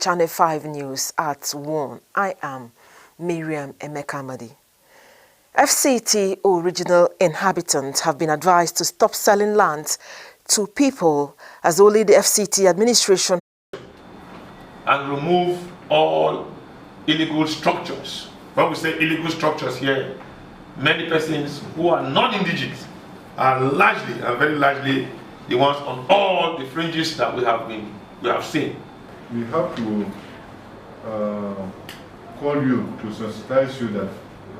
Channel 5 News at 1. I am Miriam Emekamadi. FCT original inhabitants have been advised to stop selling land to people as only the FCT administration and remove all illegal structures. When we say illegal structures here, many persons who are non-indigenous are largely and very largely the ones on all the fringes that we have seen. We have to call you to sensitize you that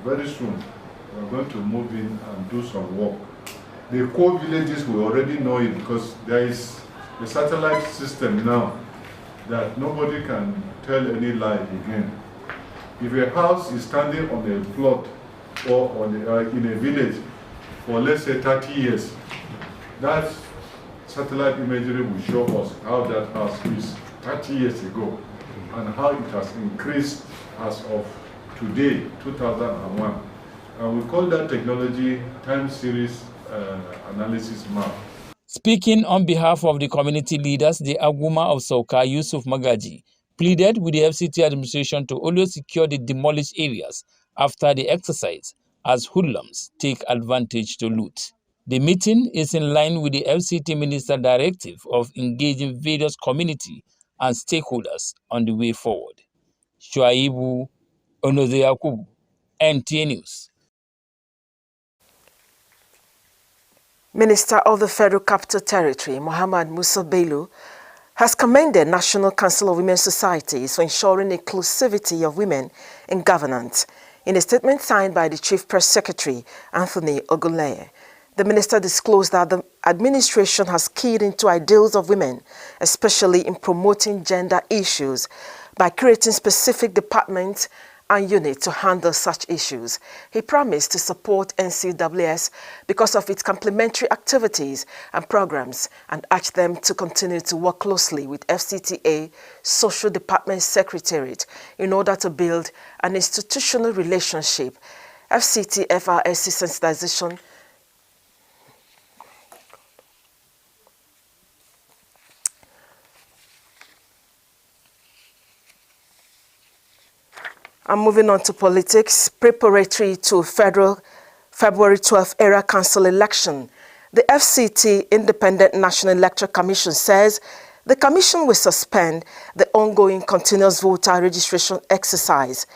very soon we're going to move in and do some work. The core villages, we already know it because there is a satellite system now that nobody can tell any lie again. If a house is standing on a plot or on in a village for let's say 30 years, that satellite imagery will show us how that house is 30 years ago and how it has increased as of today, 2001. And we call that technology time series analysis map. Speaking on behalf of the community leaders, the Aguma of Soka, Yusuf Magaji, pleaded with the FCT administration to always secure the demolished areas after the exercise, as hoodlums take advantage to loot. The meeting is in line with the FCT Minister directive of engaging various community and stakeholders on the way forward. Shuaibu Onoze-Yakubu, NTA News. Minister of the Federal Capital Territory, Muhammad Musa Bello, has commended National Council of Women Societies for ensuring inclusivity of women in governance. In a statement signed by the Chief Press Secretary, Anthony Ogunleye, the minister disclosed that the administration has keyed into ideals of women, especially in promoting gender issues, by creating specific departments and units to handle such issues. He promised to support NCWS because of its complementary activities and programs and urged them to continue to work closely with FCTA Social Department Secretariat in order to build an institutional relationship. FCT FRSC sensitization I'm moving on to politics. Preparatory to federal February 12th area council election, the FCT Independent National Electoral Commission says the commission will suspend the ongoing continuous voter registration exercise.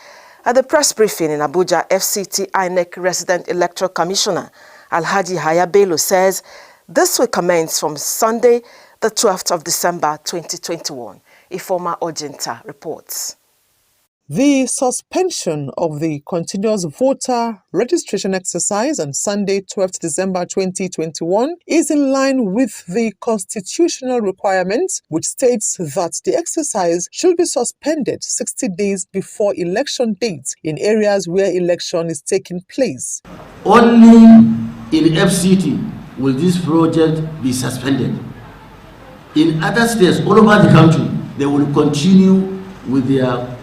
At the press briefing in Abuja, FCT INEC Resident Electoral Commissioner Alhaji Haya Bello says this will commence from Sunday, the 12th of December 2021. Ifoma Ojenta reports. The suspension of the continuous voter registration exercise on Sunday, 12th December 2021 is in line with the constitutional requirement, which states that the exercise should be suspended 60 days before election date in areas where election is taking place. Only in FCT will this project be suspended. In other states all over the country, they will continue with their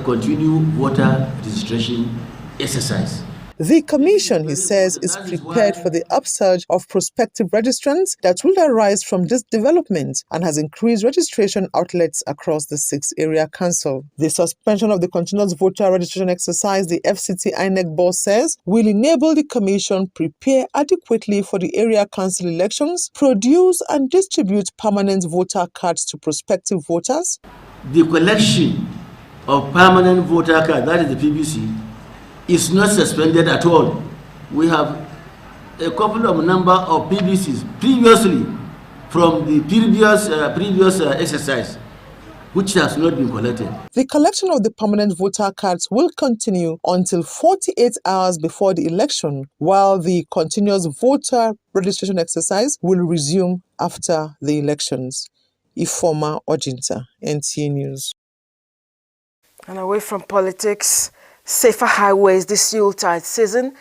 continue voter registration exercise. The commission, he says, is prepared for the upsurge of prospective registrants that will arise from this development and has increased registration outlets across the 6 area council. The suspension of the continuous voter registration exercise, the FCT INEC boss says, will enable the commission prepare adequately for the area council elections, produce and distribute permanent voter cards to prospective voters. The collection of permanent voter card, that is the PVC, is not suspended at all. We have a couple of number of PVCs previously from the previous exercise, which has not been collected. The collection of the permanent voter cards will continue until 48 hours before the election, while the continuous voter registration exercise will resume after the elections. Ifoma Ojinta, NTA News. And away from politics, safer highways this Yuletide season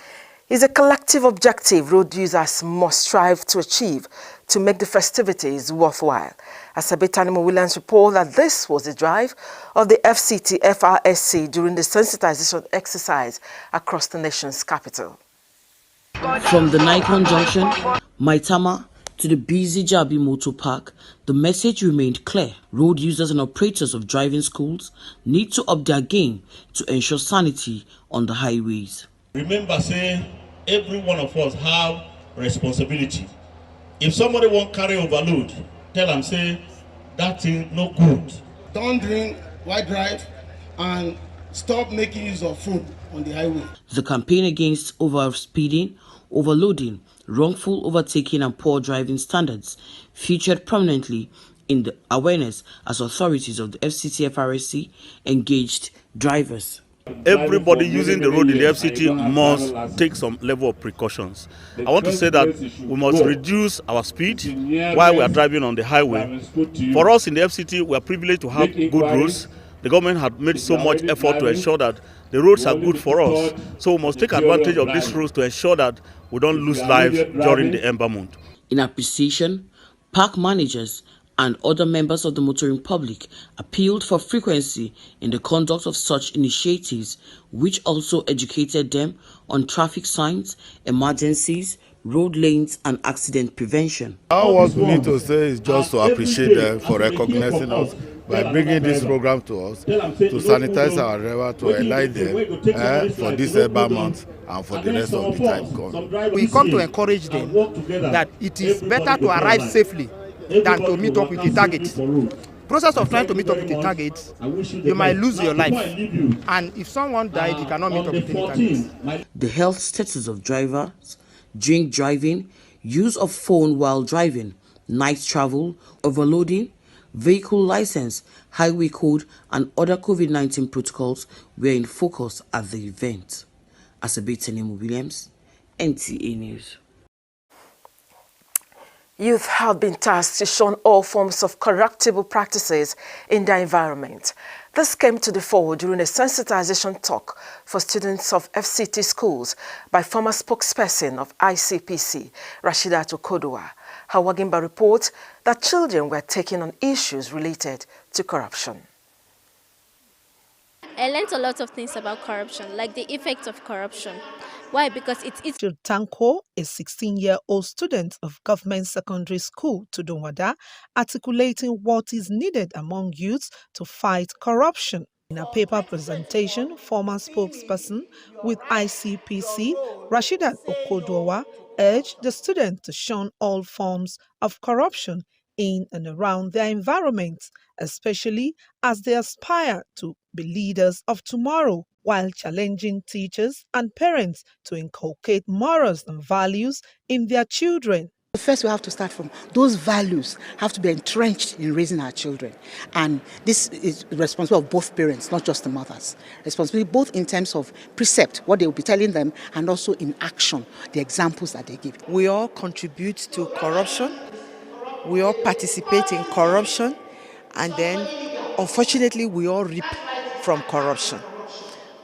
is a collective objective road users must strive to achieve to make the festivities worthwhile. As Abetanimo Williams report that this was the drive of the FCT FRSC during the sensitization exercise across the nation's capital. From the Nikon Junction, Maitama, To the busy Jabi Motor Park, the message remained clear. Road users and operators of driving schools need to up their game to ensure sanity on the highways. Remember, say, every one of us have responsibility. If somebody won't carry overload, tell them, say, that thing no good. Don't drink, while drive, and stop making use of phone on the highway. The campaign against overspeeding, overloading, wrongful overtaking and poor driving standards featured prominently in the awareness as authorities of the FCT FRSC engaged drivers. Everybody using the road in the FCT must take some level of precautions. I want to say that we must reduce our speed while we are driving on the highway. For us in the FCT, we are privileged to have good roads. The government had made so much effort to ensure that the roads are good for us. So we must take advantage of these roads to ensure that we don't lose lives during the Ember month. In appreciation, park managers and other members of the motoring public appealed for frequency in the conduct of such initiatives, which also educated them on traffic signs, emergencies, road lanes and accident prevention. What we need to say is just to appreciate them for recognizing us by bringing this program to us, to sanitize our river, to enlighten them for this Ember month and for the rest of the time coming. We come to encourage them that it is better to arrive safely than to meet up with the target. Process of trying to meet up with the target, you might lose your life. And if someone died, you cannot meet up with the target. The health status of drivers, drink driving, use of phone while driving, night travel, overloading, vehicle license, highway code, and other COVID-19 protocols were in focus at the event. Asabetanimu Williams, NTA News. Youth have been tasked to shun all forms of corruptible practices in their environment. This came to the fore during a sensitization talk for students of FCT schools by former spokesperson of ICPC, Rashidat Okodowa. Hawagimba reports that children were taking on issues related to corruption. I learned a lot of things about corruption, like the effects of corruption. Why? Because it's Tanko, a 16-year-old student of government secondary school to Donwada, articulating what is needed among youths to fight corruption. In a paper presentation, former spokesperson with ICPC, Rashidat Okodowa, urged the students to shun all forms of corruption in and around their environments, especially as they aspire to be leaders of tomorrow, while challenging teachers and parents to inculcate morals and values in their children. First, we have to start from those values have to be entrenched in raising our children. And this is responsibility of both parents, not just the mothers. Responsibility both in terms of precept, what they will be telling them, and also in action, the examples that they give. We all contribute to corruption. We all participate in corruption. And then, unfortunately, we all reap from corruption.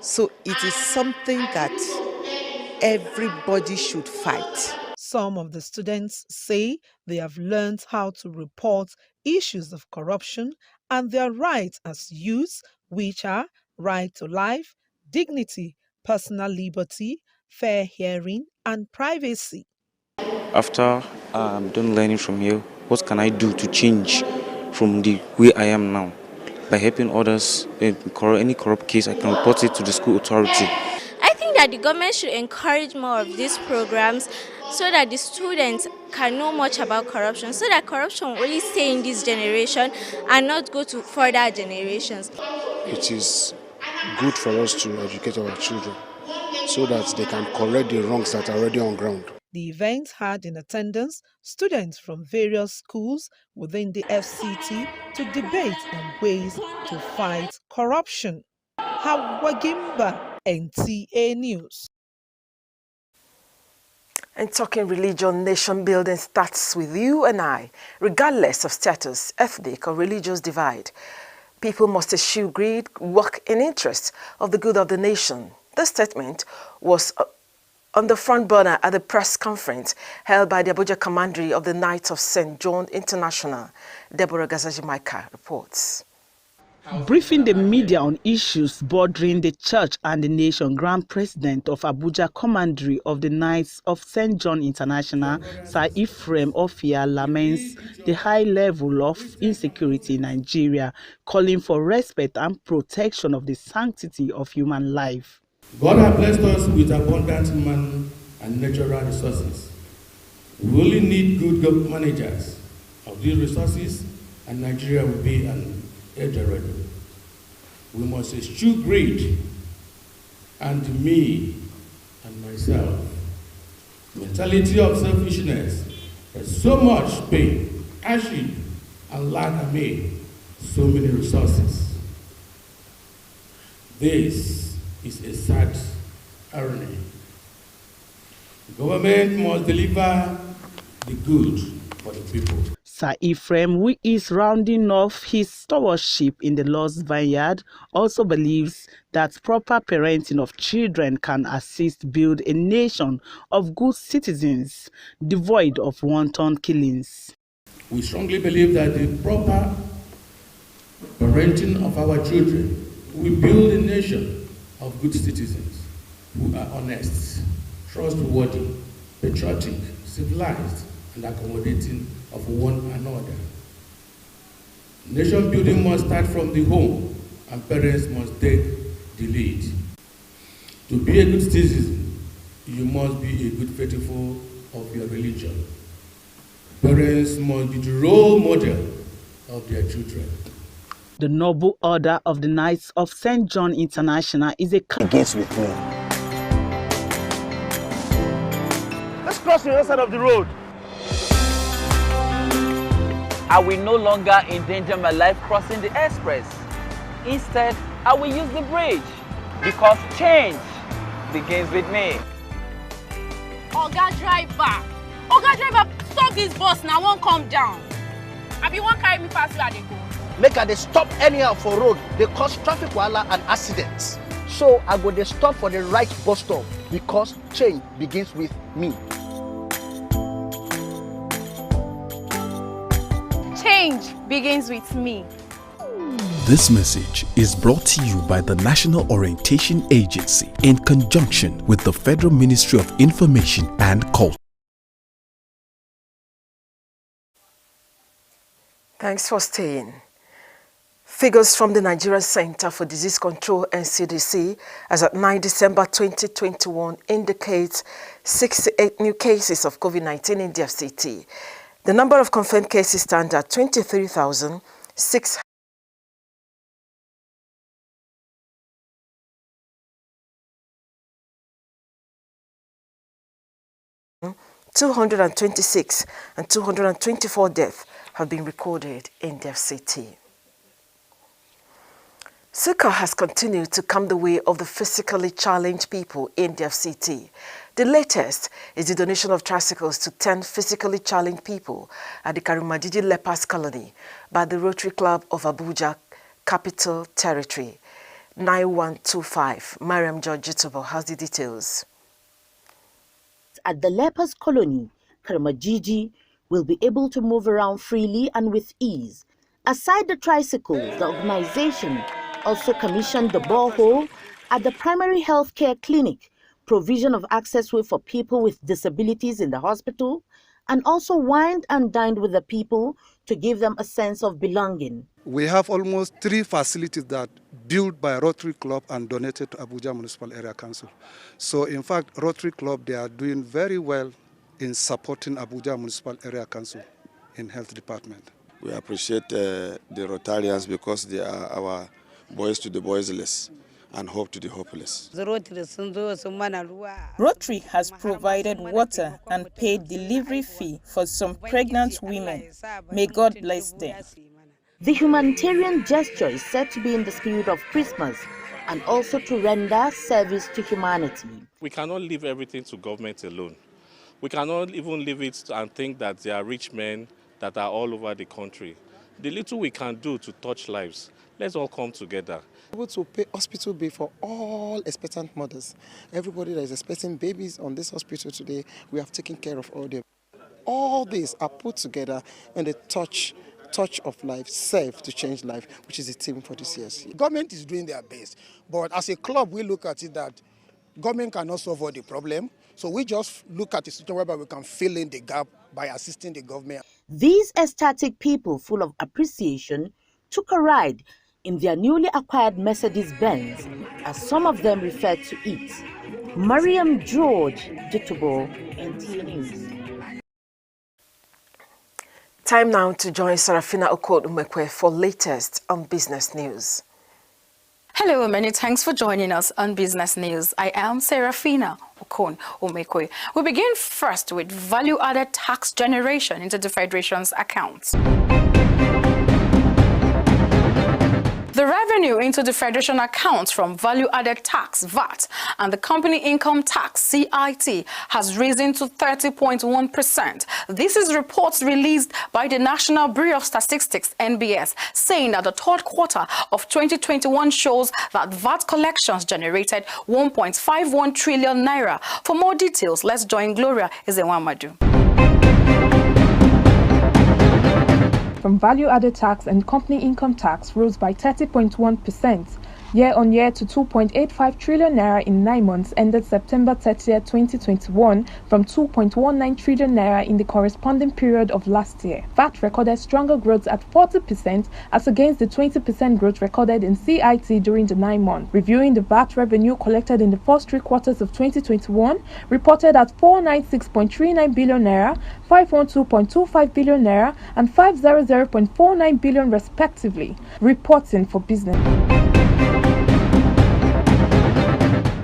So it is something that everybody should fight. Some of the students say they have learned how to report issues of corruption and their rights as youths, which are right to life, dignity, personal liberty, fair hearing, and privacy. After done learning from here, what can I do to change from the way I am now? By helping others, any corrupt case, I can report it to the school authority. I think that the government should encourage more of these programs so that the students can know much about corruption, so that corruption will only stay in this generation and not go to further generations. It is good for us to educate our children so that they can correct the wrongs that are already on ground. The event had in attendance students from various schools within the FCT to debate on ways to fight corruption. Hawagimba, NTA News. And talking religion, nation building starts with you and I, regardless of status, ethnic or religious divide. People must eschew greed, work in interest of the good of the nation. This statement was on the front burner at the press conference held by the Abuja Commandery of the Knights of St. John International. Deborah Gazajimaika reports. Briefing the media on issues bordering the church and the nation, Grand President of Abuja Commandery of the Knights of St. John International, Sir Ephraim Ofia, laments the high level of insecurity in Nigeria, calling for respect and protection of the sanctity of human life. God has blessed us with abundant human and natural resources. We only need good managers of these resources, and Nigeria will be an Eldorado. We must eschew greed and me and myself. Mentality of selfishness. There's so much pain, hardship, and lack amid so many resources. This is a sad irony. The government must deliver the good for the people. Sir Ephraim, who is rounding off his stewardship in the Lost Vineyard, also believes that proper parenting of children can assist build a nation of good citizens, devoid of wanton killings. We strongly believe that the proper parenting of our children will build a nation of good citizens who are honest, trustworthy, patriotic, civilized, and accommodating of one another. Nation building must start from the home, and parents must take the lead. To be a good citizen, you must be a good faithful of your religion. Parents must be the role model of their children. The Noble Order of the Knights of St. John International is a against with me. Let's cross the other side of the road. I will no longer endanger my life crossing the express. Instead, I will use the bridge because change begins with me. Oga driver, stop this bus now, won't come down. I won't carry me past where they go. Make they stop anyhow for road, they cause traffic wahala and accidents. So I go they stop for the right bus stop because change begins with me. Change begins with me. This message is brought to you by the National Orientation Agency in conjunction with the Federal Ministry of Information and Culture. Thanks for staying. Figures from the Nigeria Center for Disease Control (NCDC) as at 9 December 2021 indicates 68 new cases of COVID-19 in the FCT. The number of confirmed cases stands at 23,600. 226 and 224 deaths have been recorded in the FCT. Sukkah has continued to come the way of the physically challenged people in the FCT. The latest is the donation of tricycles to 10 physically challenged people at the Karimajiji Lepers Colony by the Rotary Club of Abuja, Capital Territory. 9125. Mariam George Jutubo has the details. At the Lepers Colony, Karimajiji will be able to move around freely and with ease. Aside the tricycles, the organization also commissioned the borehole at the primary health care clinic, provision of access way for people with disabilities in the hospital, and also wined and dined with the people to give them a sense of belonging. We have almost 3 facilities that built by Rotary Club and donated to Abuja Municipal Area Council. So in fact, Rotary Club, they are doing very well in supporting Abuja Municipal Area Council in health department. We appreciate the Rotarians because they are our voice to the voiceless and hope to the hopeless. Rotary has provided water and paid delivery fee for some pregnant women. May God bless them. The humanitarian gesture is said to be in the spirit of Christmas and also to render service to humanity. We cannot leave everything to government alone. We cannot even leave it and think that there are rich men that are all over the country. The little we can do to touch lives, let's all come together. Able to pay hospital bill for all expectant mothers. Everybody that is expecting babies on this hospital today, we have taken care of all them. All these are put together and they touch touch of life, serve to change life, which is the theme for this year's. Government is doing their best, but as a club, we look at it that government cannot solve all the problem. So we just look at the situation whereby we can fill in the gap by assisting the government. These ecstatic people, full of appreciation, took a ride in their newly acquired Mercedes-Benz, as some of them referred to it. Mariam George, Jitubo, NTA News. Time now to join Sarafina Okot-Umekwe for latest on business news. Hello, many thanks for joining us on Business News. I am Serafina Okon-Umekwe. We begin first with value-added tax generation into the Federation's accounts. The revenue into the Federation accounts from value-added tax, VAT, and the company income tax, CIT, has risen to 30.1%. This is reports released by the National Bureau of Statistics, NBS, saying that the third quarter of 2021 shows that VAT collections generated 1.51 trillion naira. For more details, let's join Gloria Ezenwamadu. From value-added tax and company income tax rose by 30.1% year-on-year to 2.85 trillion naira in 9 months ended September 30, 2021, from 2.19 trillion naira in the corresponding period of last year. VAT recorded stronger growth at 40% as against the 20% growth recorded in CIT during the 9 months. Reviewing the VAT revenue collected in the first 3 quarters of 2021, reported at 496.39 billion naira, 512.25 billion naira, and 500.49 billion respectively. Reporting for business.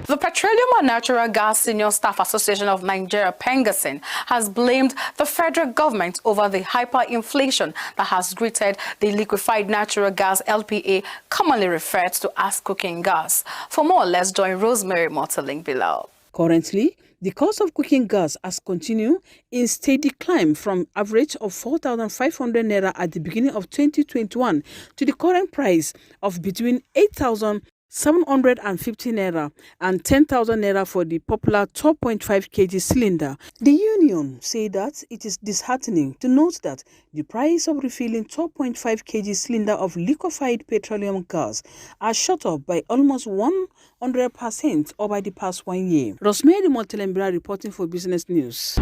The Petroleum and Natural Gas Senior Staff Association of Nigeria, Pengasin, has blamed the federal government over the hyperinflation that has greeted the liquefied natural gas LPA, commonly referred to as cooking gas. For more, let's join Rosemary Morteling below. Currently, the cost of cooking gas has continued in steady climb from average of 4,500 naira at the beginning of 2021 to the current price of between 8,750 naira and 10,000 naira for the popular 12.5 kg cylinder. The union say that it is disheartening to note that the price of refilling 12.5 kg cylinder of liquefied petroleum gas has shot up by almost 100% over the past 1 year. Rosemary Montelembra reporting for Business News.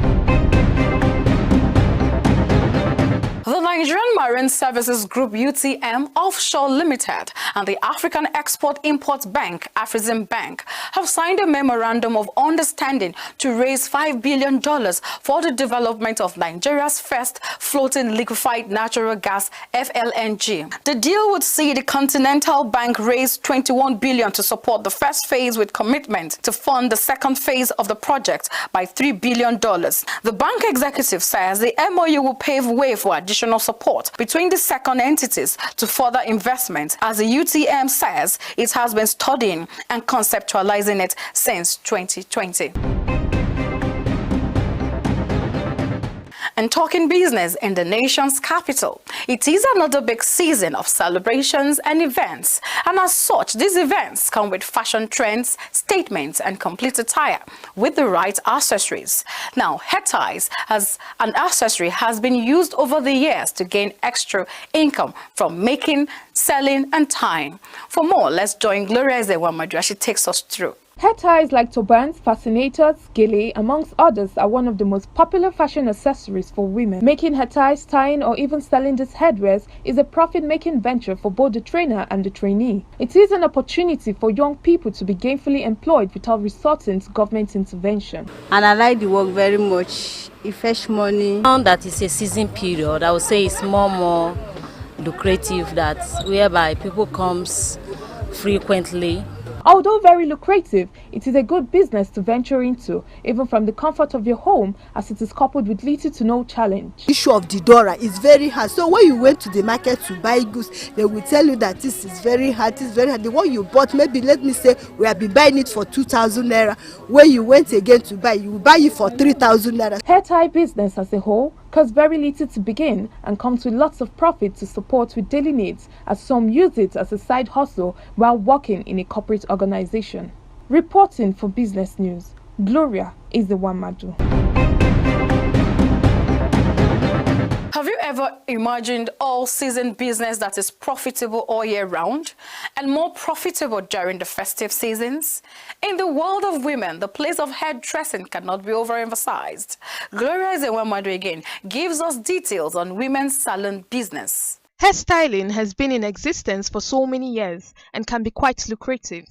The Nigerian Marine Services Group UTM Offshore Limited and the African Export-Import Bank, Afrexim Bank, have signed a memorandum of understanding to raise $5 billion for the development of Nigeria's first floating liquefied natural gas, FLNG. The deal would see the Continental Bank raise $21 billion to support the first phase with commitment to fund the second phase of the project by $3 billion. The bank executive says the MOU will pave way for additional support between the second entities to further investment. As the UTM says, it has been studying and conceptualizing it since 2020. And talking business in the nation's capital, it is another big season of celebrations and events. And as such, these events come with fashion trends, statements, and complete attire with the right accessories. Now, head ties as an accessory has been used over the years to gain extra income from making, selling, and tying. For more, let's join Gloria Ezenwamadu as she takes us through. Head ties like turbans, fascinators, gele, amongst others, are one of the most popular fashion accessories for women. Making head ties, tying, or even selling these headwears is a profit-making venture for both the trainer and the trainee. It is an opportunity for young people to be gainfully employed without resorting to government intervention. And I like the work very much. It fetch money. Now that it's a season period, I would say it's more lucrative, that whereby people comes frequently. Although very lucrative, it is a good business to venture into, even from the comfort of your home, as it is coupled with little to no challenge. The issue of the Dora is very hard. So when you went to the market to buy goods, they will tell you that this is very hard, this is very hard. The one you bought, maybe let me say, we have been buying it for 2,000 naira. When you went again to buy, you will buy it for 3,000 naira. Hair tie business as a whole costs very little to begin and comes with lots of profit to support with daily needs, as some use it as a side hustle while working in a corporate organization. Reporting for Business News, Gloria Ezenwamadu. Have you ever imagined all-season business that is profitable all year round and more profitable during the festive seasons? In the world of women, the place of hairdressing cannot be overemphasized. Gloria Zewamadu again gives us details on women's salon business. Hairstyling has been in existence for so many years and can be quite lucrative.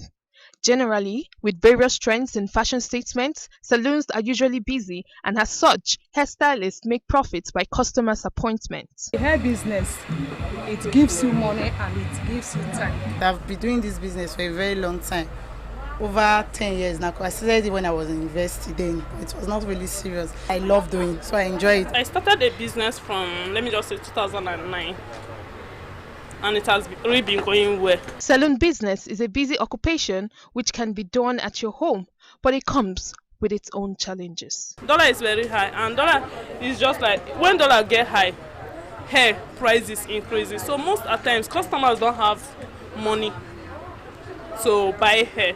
Generally, with various trends in fashion statements, salons are usually busy, and as such, hairstylists make profits by customers' appointments. The hair business, it gives you money and it gives you time. I've been doing this business for a very long time, over 10 years now. I started it when I was in university then. It was not really serious. I love doing it, so I enjoy it. I started a business from, let me just say, 2009. And it has really been going well. Salon business is a busy occupation which can be done at your home, but it comes with its own challenges. Dollar is very high, and dollar is just like when dollar get high, hair prices increases. So most at times customers don't have money to buy hair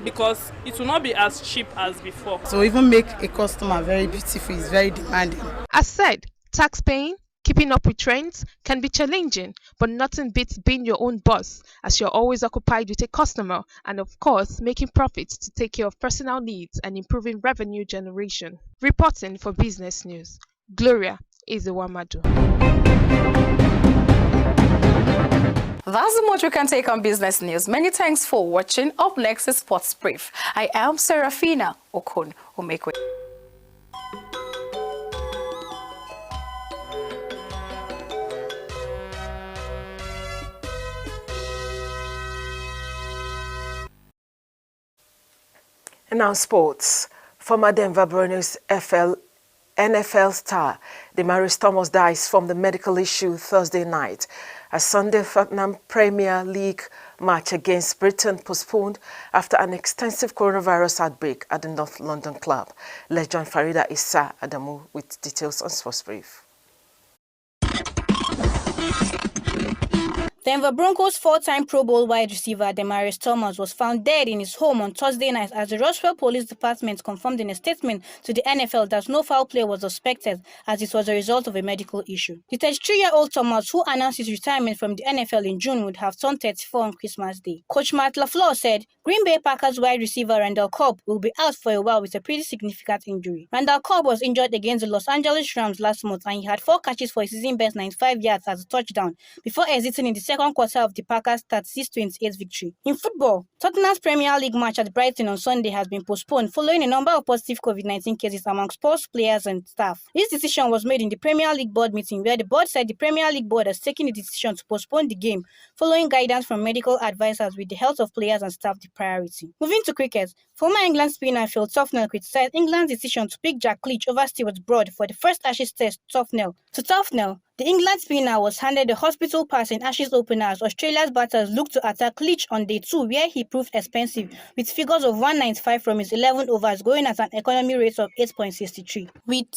because it will not be as cheap as before. So even make a customer very beautiful is very demanding. As said, tax paying, keeping up with trends can be challenging, but nothing beats being your own boss, as you're always occupied with a customer and, of course, making profits to take care of personal needs and improving revenue generation. Reporting for Business News, Gloria Ezewamadu. That's the much we can take on Business News. Many thanks for watching. Up next is Sports Brief. I am Serafina Okun Omekwe. And now sports. Former Denver Broncos NFL star Demaris Thomas dies from the medical issue Thursday night. A Sunday Tottenham Premier League match against Brighton postponed after an extensive coronavirus outbreak at the North London club. Let's join Farida Issa Adamu with details on Sports Brief. Denver Broncos four-time Pro Bowl wide receiver Demaris Thomas was found dead in his home on Thursday night as the Roswell Police Department confirmed in a statement to the NFL that no foul play was suspected as it was a result of a medical issue. The 33-year-old Thomas, who announced his retirement from the NFL in June, would have turned 34 on Christmas Day. Coach Matt LaFleur said Green Bay Packers wide receiver Randall Cobb will be out for a while with a pretty significant injury. Randall Cobb was injured against the Los Angeles Rams last month and he had 4 catches for a season-best 95 yards as a touchdown before exiting in the second quarter of the Packers' 36-28 victory. In football, Tottenham's Premier League match at Brighton on Sunday has been postponed following a number of positive COVID-19 cases among sports players and staff. This decision was made in the Premier League board meeting where the board said the Premier League board has taken the decision to postpone the game following guidance from medical advisors with the health of players and staff the priority. Moving to cricket, former England spinner Phil Tufnell criticized England's decision to pick Jack Leach over Stewart Broad for the first Ashes test. To Tufnell, the England spinner was handed the hospital pass in Ashes opener as Australia's batters looked to attack Leach on day 2 where he proved expensive with figures of 195 from his 11 overs going at an economy rate of 8.63. With